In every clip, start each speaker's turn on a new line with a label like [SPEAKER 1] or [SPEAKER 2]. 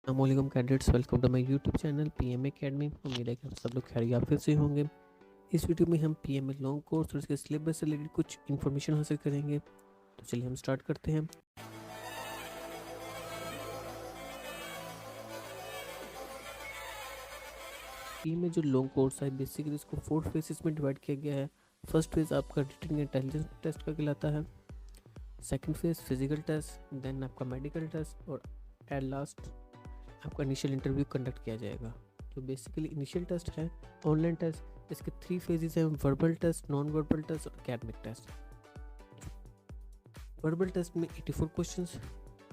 [SPEAKER 1] अस्सलामुअलैकुम cadets, welcome to my YouTube channel PM academy. उम्मीद है कि आप सब लोग खैरियत से होंगे। इस वीडियो में हम पीएमए लॉन्ग कोर्स और इसके सिलेबस से रिलेटेड कुछ इन्फॉर्मेशन हासिल करेंगे। तो चलिए हम स्टार्ट करते हैं। पीएमए जो लॉन्ग कोर्स है बेसिकली इसको 4 फेजेस में डिवाइड किया गया है। फर्स्ट फेज आपका रिटन इंटेलिजेंस टेस्ट का कहलाता है। Second phase physical test, then आपका मेडिकल टेस्ट और एट लास्ट आपका इनिशियल इंटरव्यू कंडक्ट किया जाएगा। जो बेसिकली इनिशियल टेस्ट है ऑनलाइन टेस्ट। इसके 3 फेजेस हैं, verbal test, non verbal test और एकेडमिक टेस्ट। वर्बल टेस्ट में 84 क्वेश्चंस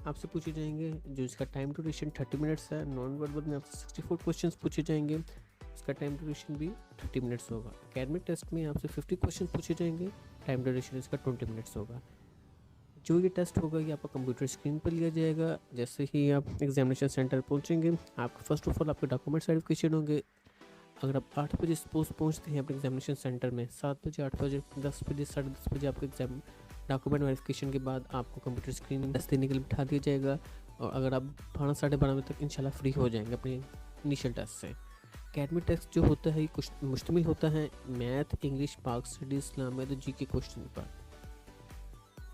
[SPEAKER 1] आपसे पूछे जाएंगे, जो इसका टाइम ड्यूरेशन 30 मिनट्स है। नॉन वर्बल में आपसे 64 क्वेश्चंस पूछे जाएंगे, इसका टाइम ड्यूरेशन भी 30 मिनट्स होगा। एकेडमिक टेस्ट में आपसे 50 क्वेश्चन पूछे जाएंगे, टाइम ड्यूरेशन इसका 20 मिनट्स होगा। जो ये टेस्ट होगा ये आपका कंप्यूटर स्क्रीन पर लिया जाएगा। जैसे ही आप एग्जामिनेशन सेंटर पहुंचेंगे, आपका फर्स्ट ऑफ ऑल आपके डॉक्यूमेंट वेरिफिकेशन होंगे। अगर आप 8 बजे सपोज पहुंचते हैं अपने एग्जामिनेशन सेंटर में, 7 बजे, 8 बजे, 10 बजे, 10:30 बजे आपके एग्जाम डॉक्यूमेंट वेरिफिकेशन के बाद आपको कंप्यूटर स्क्रीन टेस्ट देने के लिए बिठा दिया जाएगा। और अगर आप 12, 12:30 बजे तक इंशाल्लाह फ्री हो जाएंगे अपने इनिशियल टेस्ट से। एकेडमिक टेस्ट जो होता है ये कुछ मुश्तमिल होता है मैथ, इंग्लिश, पाक स्टडीज, इस्लामिया तो जी के क्वेश्चन पर।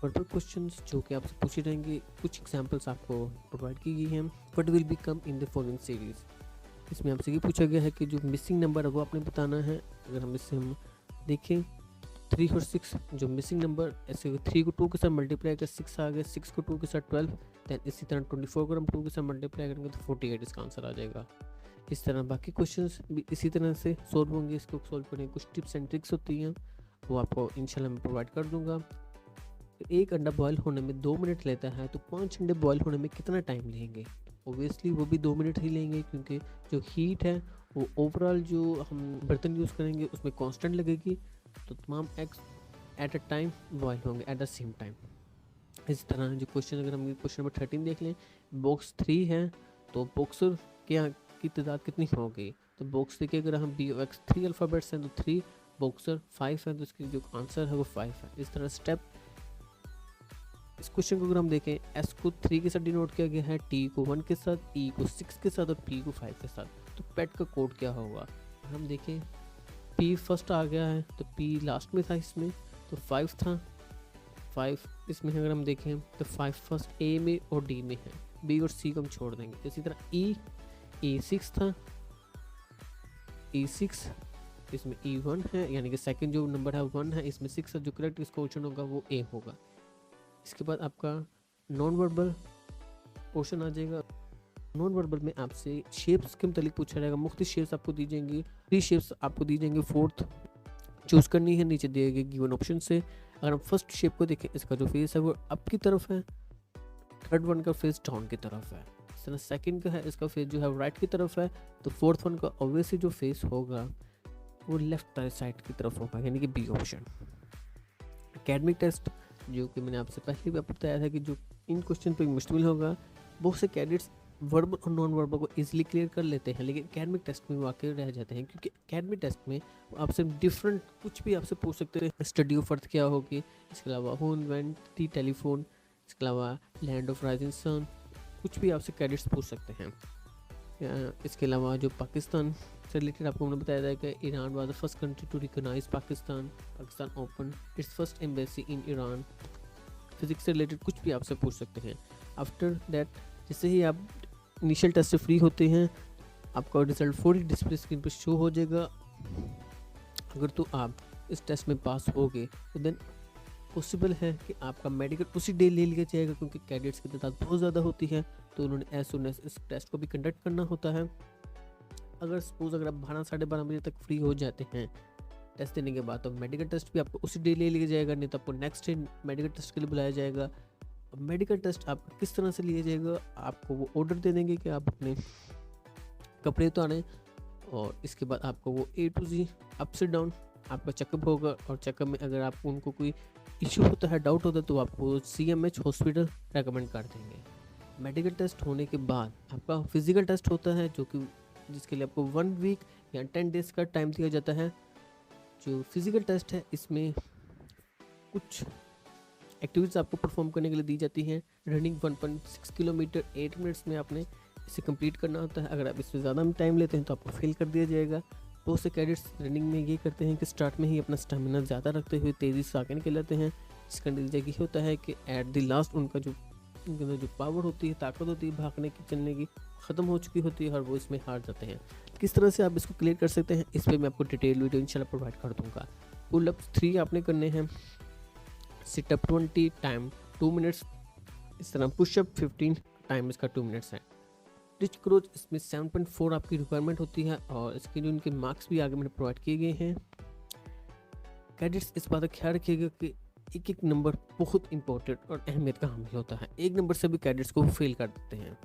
[SPEAKER 1] वर्बल क्वेश्चंस जो कि आपसे पूछे जाएंगे, कुछ एग्जांपल्स आपको प्रोवाइड की गई हैं। What will be come in the following series. इसमें आपसे ये पूछा गया है कि जो मिसिंग नंबर है वो आपने बताना है। अगर हम देखें 3 और 6, जो मिसिंग नंबर, ऐसे 3 को 2 के साथ मल्टीप्लाई कर 6 आ गया, 6 को 2 के साथ 12, दैन इसी तरह 24 को हम 2 के साथ मल्टीप्लाई करेंगे तो 48 इसका आंसर आ जाएगा। इस तरह बाकी क्वेश्चंस भी इसी तरह से सॉल्व होंगे। इसको सॉल्व करने कुछ टिप्स एंड ट्रिक्स होती हैं, वो आपको इंशाल्लाह मैं प्रोवाइड कर दूंगा। एक अंडा बॉयल होने में 2 मिनट लेता है, तो 5 अंडे बॉयल होने में कितना टाइम लेंगे? ओबियसली वो भी 2 मिनट ही लेंगे, क्योंकि जो हीट है वो ओवरऑल जो हम बर्तन यूज़ करेंगे उसमें कांस्टेंट लगेगी। तो तमाम eggs at a time boil होंगे एट द सेम टाइम। इस तरह जो क्वेश्चन, अगर हम क्वेश्चन नंबर 13 देख लें, बॉक्स 3 है तो बॉक्सर की तादाद कितनी होगी? तो बॉक्स 3 के अगर हम BOX 3 अल्फ़ाबेट्स हैं तो 3, बॉक्सर 5 है तो इसकी जो आंसर है वो 5 है। इस तरह स्टेप। इस क्वेश्चन को अगर हम देखें, एस को 3 के साथ डिनोट किया गया है, टी को 1 के साथ, ई को 6 के साथ और पी को 5 के साथ। तो पेट का कोड क्या होगा? हम देखें पी फर्स्ट आ गया है तो पी लास्ट में था इसमें, तो 5 था। 5 इसमें अगर हम देखें तो 5 फर्स्ट ए में और डी में है, बी और सी को हम छोड़ देंगे। इसी तरह ई 6 था, E6 इसमें E1 है, यानी कि सेकंड जो नंबर है 1 है, इसमें 6 है। जो करेक्ट इसका ऑप्शन होगा वो ए होगा। इसके बाद आपका नॉन वर्बल पोर्शन आ जाएगा। नॉन वर्बल में आपसे शेप्स के मुतालिक पूछा जाएगा। मुख्तलिफ शेप्स आपको दी जाएंगी, 3 शेप्स आपको दी जाएंगी, 4th चूज करनी है नीचे दिए गए गिवन ऑप्शन से। अगर हम फर्स्ट शेप को देखें, इसका जो फेस है वो अप की तरफ है, थर्ड वन का फेस डाउन की तरफ है। इस तरह सेकंड का है, इसका फेस जो है राइट की तरफ है, तो फोर्थ वन का ऑब्वियसली जो फेस होगा वो लेफ्ट साइड की तरफ होगा, यानी कि बी ऑप्शन। एकेडमिक टेस्ट जो कि मैंने आपसे पहले भी आपको बताया था कि जो इन क्वेश्चन पर मुश्तमिल होगा। बहुत से कैडेट्स वर्बल और नॉन वर्बल को इजीली क्लियर कर लेते हैं, लेकिन एकेडमिक टेस्ट में वाकई रह जाते हैं, क्योंकि एकेडमिक टेस्ट में आपसे डिफरेंट कुछ भी आपसे पूछ सकते हैं। स्टडी ऑफ अर्थ क्या होगी, इसके अलावा हु इन्वेंटेड द टेलीफोन, इसके अलावा लैंड ऑफ राइजिंग सन, कुछ भी आपसे कैडेट्स पूछ सकते हैं। इसके अलावा जो पाकिस्तान से रिलेटेड आपको मैंने बताया था कि Iran was the first country to recognise Pakistan open its first embassy in Iran. Physics से रिलेटेड कुछ भी आपसे पूछ सकते हैं। आफ्टर दैट जैसे ही आप इनिशियल टेस्ट से फ्री होते हैं, आपका रिजल्ट फौरी डिस्प्ले स्क्रीन पर शो हो जाएगा। अगर तो आप इस टेस्ट में पास हो गए तो देन पॉसिबल है कि आपका मेडिकल उसी डे ले लिया जाएगा, क्योंकि कैडेट्स की तादाद बहुत ज़्यादा होती है, तो उन्होंने एज सुन एज इस टेस्ट को भी कंडक्ट करना होता है। अगर सपोज अगर आप 12, 12:30 बजे तक फ्री हो जाते हैं टेस्ट देने के बाद, तो मेडिकल टेस्ट भी आपको उसी डे ले लिया जाएगा, नहीं तो आपको नेक्स्ट डे मेडिकल टेस्ट के लिए बुलाया जाएगा। मेडिकल टेस्ट आपको किस तरह से लिया जाएगा, आपको वो ऑर्डर दे देंगे कि आप अपने कपड़े उतारें, और इसके बाद आपको वो A to Z अप से डाउन आपका चेकअप होगा। और चेकअप में अगर आपको उनको कोई इशू होता है, डाउट होता है, तो आपको CMH हॉस्पिटल रेकमेंड कर देंगे। मेडिकल टेस्ट होने के बाद आपका फिजिकल टेस्ट होता है, जो कि जिसके लिए आपको 1 वीक या 10 डेज का टाइम दिया जाता है। जो फिजिकल टेस्ट है इसमें कुछ एक्टिविटीज़ आपको परफॉर्म करने के लिए दी जाती हैं। रनिंग 1.6 किलोमीटर 8 मिनट्स में आपने इसे कंप्लीट करना होता है। अगर आप इससे ज़्यादा टाइम लेते हैं तो आपको फेल कर दिया जाएगा। बहुत से कैडेट्स रनिंग में ये करते हैं कि स्टार्ट में ही अपना स्टेमिना ज़्यादा रखते हुए तेज़ी से आगे निकल जाते हैं। इसका नतीजा ये होता है कि एट द लास्ट उनका जो पावर होती है, ताकत होती है भागने की, चलने की, ख़त्म हो चुकी होती है और वो इसमें हार जाते हैं। किस तरह से आप इसको क्लियर कर सकते हैं, इस पर मैं आपको डिटेल वीडियो इंशाल्लाह प्रोवाइड कर दूँगा। पुल अप 3 आपने करने हैं, सिटअप 20 टाइम 2 मिनट्स, इस तरह पुशअप 15 टाइम इसका 2 मिनट्स है। रिच क्रोच इसमें 7.4 आपकी रिक्वायरमेंट होती है और इसके जो इनके मार्क्स भी आगे मैंने प्रोवाइड किए गए हैं। कैडेट्स इस बात का ख्याल रखिएगा कि एक एक नंबर बहुत इंपॉर्टेंट और अहमियत का हामिल होता है। एक नंबर से भी कैडेट्स को फेल कर देते हैं।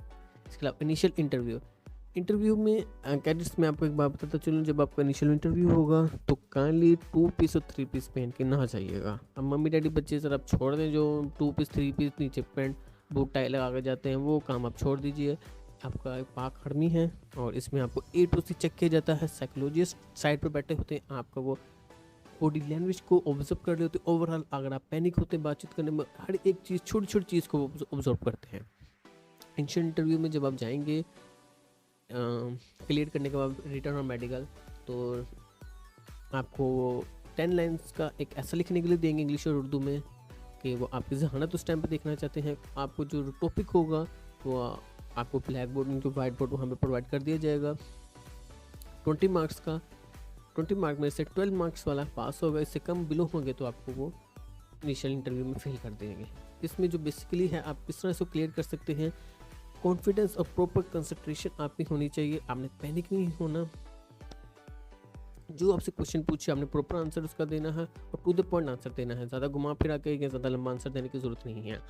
[SPEAKER 1] इसके अलावा इनिशियल इंटरव्यू में कैडेट्स में आपको एक बात बताता चलूँ, जब आपका इनिशियल इंटरव्यू होगा तो काइंडली 2 पीस और 3 पीस पहन के ना जाइएगा। अब मम्मी डैडी बच्चे सर आप छोड़ दें, जो 2 पीस 3 पीस नीचे पैंट बूट टाई लगा के जाते हैं, वो काम आप छोड़ दीजिए। आपका एक पाक आर्मी है और इसमें आपको A to C चेक किया जाता है। साइकोलॉजिस्ट साइड पर बैठे होते हैं, आपका वो बॉडी लैंग्वेज को ऑब्जर्व कर रहे होते हैं। ओवरऑल अगर आप पैनिक होते हैं बातचीत करने में, हर एक चीज़ छोटी छोटी चीज़ को ऑब्जर्व करते हैं। इनिशियल इंटरव्यू में जब आप जाएंगे क्लियर करने के बाद रिटर्न और मेडिकल, तो आपको 10 लाइन्स का एक ऐसा लिखने के लिए देंगे इंग्लिश और उर्दू में कि वो आपकी जहानत उस टाइम पे देखना चाहते हैं। आपको जो टॉपिक होगा वो आपको ब्लैक बोर्ड जो वाइट बोर्ड वहाँ पे प्रोवाइड कर दिया जाएगा। 20 मार्क्स का, 20 मार्क में से 12 मार्क्स वाला पास होगा, इससे कम बिलो होंगे तो आपको वो इनिशियल इंटरव्यू में फेल कर देंगे। इसमें जो बेसिकली है आप किस तरह से क्लियर कर सकते हैं, कॉन्फिडेंस और प्रॉपर कंसंट्रेशन आपकी होनी चाहिए। आपने पैनिक नहीं होना, जो आपसे क्वेश्चन पूछे आपने प्रॉपर आंसर उसका देना है और टू द पॉइंट आंसर देना है। ज़्यादा घुमा फिरा के ज़्यादा लंबा आंसर देने की ज़रूरत नहीं है।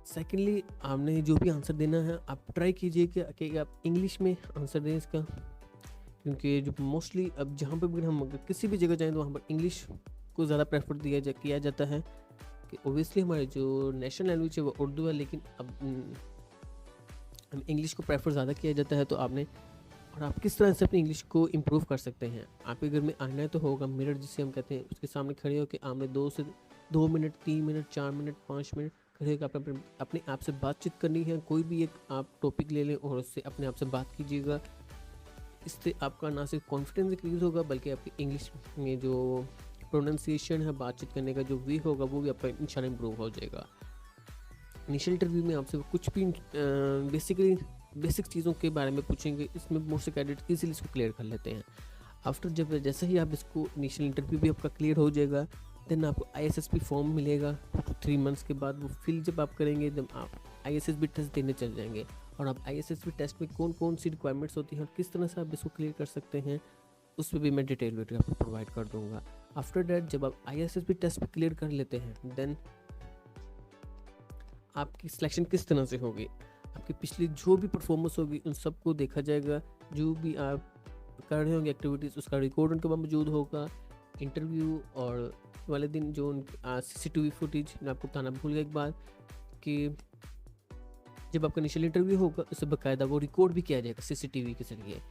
[SPEAKER 1] सेकेंडली आपने जो भी आंसर देना है आप ट्राई कीजिए कि आप इंग्लिश में आंसर दें इसका, क्योंकि जो मोस्टली अब जहाँ पर भी हम किसी भी जगह जाएँ तो वहाँ पर इंग्लिश को ज़्यादा प्रेफर किया जाता है कि ओबियसली हमारे जो नेशनल लैंग्वेज है वो उर्दू है, लेकिन अब इंग्लिश को प्रेफर ज़्यादा किया जाता है। तो आपने और आप किस तरह से अपनी इंग्लिश को इम्प्रूव कर सकते हैं। आपके घर में आना है तो होगा मिरर जिसे हम कहते हैं, उसके सामने खड़े हो कि आपने 2 मिनट 3 मिनट 4 मिनट 5 मिनट खड़े होकर अपने आप से बातचीत करनी है। कोई भी एक आप टॉपिक ले लें और उससे अपने आप से बात कीजिएगा। इससे आपका ना सिर्फ कॉन्फिडेंस इंक्रीज़ होगा बल्कि आपकी इंग्लिश में जो प्रोनाउंसिएशन है, बातचीत करने का जो वे होगा वो भी आपका इंशाल्लाह इम्प्रूव हो जाएगा। इनिशियल इंटरव्यू में आपसे कुछ भी बेसिक चीज़ों के बारे में पूछेंगे, इसमें मोस्ट कैडेट इजीली इसको क्लियर कर लेते हैं। आफ्टर जब जैसे ही आप इसको इनिशियल इंटरव्यू भी आपका क्लियर हो जाएगा, देन आपको ISSB फॉर्म मिलेगा 2 to 3 मंथ्स के बाद। वो फिल जब आप करेंगे जब आप ISSB टेस्ट देने चल जाएंगे और आप ISSB टेस्ट में कौन कौन सी रिक्वायरमेंट्स होती हैं और किस तरह से आप इसको क्लियर कर सकते हैं, उस पर भी मैं डिटेल वीडियो आपको प्रोवाइड कर दूँगा। आफ्टर डैट जब आप ISSB टेस्ट भी क्लियर कर लेते हैं, देन आपकी सिलेक्शन किस तरह से होगी, आपकी पिछली जो भी परफॉर्मेंस होगी उन सबको देखा जाएगा। जो भी आप कर रहे होंगे एक्टिविटीज़ उसका रिकॉर्ड उनके पास मौजूद होगा। इंटरव्यू और वाले दिन जो CCTV फुटेज मैं आपको बताना भूल गया एक बार कि जब आपका इनिशियल इंटरव्यू होगा उससे बाकायदा वो रिकॉर्ड भी किया जाएगा CCTV के जरिए।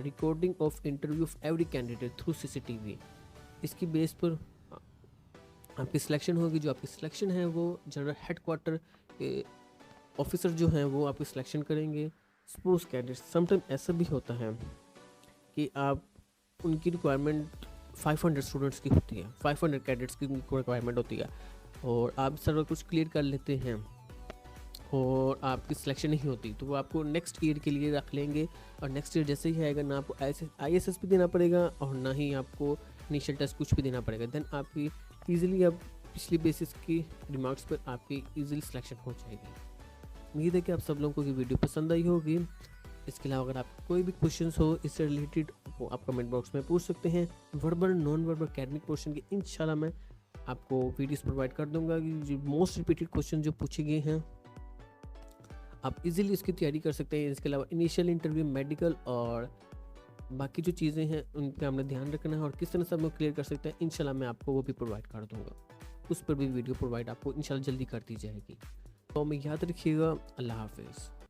[SPEAKER 1] Recording of interview of every candidate through CCTV। इसकी बेस पर आपकी सिलेक्शन होगी। जो आपकी सिलेक्शन है वो जनरल हेडक्वार्टर के ऑफिसर जो हैं वो आपकी सिलेक्शन करेंगे। सपोज कैडेट्स समटाइम ऐसा भी होता है कि आप उनकी रिक्वायरमेंट 500 स्टूडेंट्स की होती है, 500 कैडेट्स की रिक्वायरमेंट होती है और आप सर्वर कुछ क्लियर कर लेते हैं और आपकी सिलेक्शन नहीं होती, तो वो आपको नेक्स्ट ईयर के लिए रख लेंगे। और नेक्स्ट ईयर जैसे ही आएगा ना आपको ISS भी देना पड़ेगा और ना ही आपको इनिशियल टेस्ट कुछ भी देना पड़ेगा। देन आपकी ईजिली अब पिछली बेसिस की रिमार्क्स पर आपकी ईजिली सिलेक्शन हो जाएगी। उम्मीद है कि आप सब लोगों को ये वीडियो पसंद आई होगी। इसके अलावा अगर आपको कोई भी क्वेश्चंस हो इससे रिलेटेड वो आप कमेंट बॉक्स में पूछ सकते हैं। Verbal non verbal academic portion के इंशाल्लाह मैं आपको वीडियोस प्रोवाइड कर दूंगा कि जो मोस्ट रिपीटेड क्वेश्चन जो पूछे गए हैं आप इजीली इसकी तैयारी कर सकते हैं। इसके अलावा इनिशियल इंटरव्यू, मेडिकल और बाकी जो चीज़ें हैं उन पर हमने ध्यान रखना है और किस तरह से हम लोग क्लियर कर सकते हैं इंशाल्लाह मैं आपको वो भी प्रोवाइड कर दूँगा। उस पर भी वीडियो प्रोवाइड आपको इंशाल्लाह जल्दी कर दी जाएगी। तो हमें याद रखिएगा। अल्लाह हाफिज़।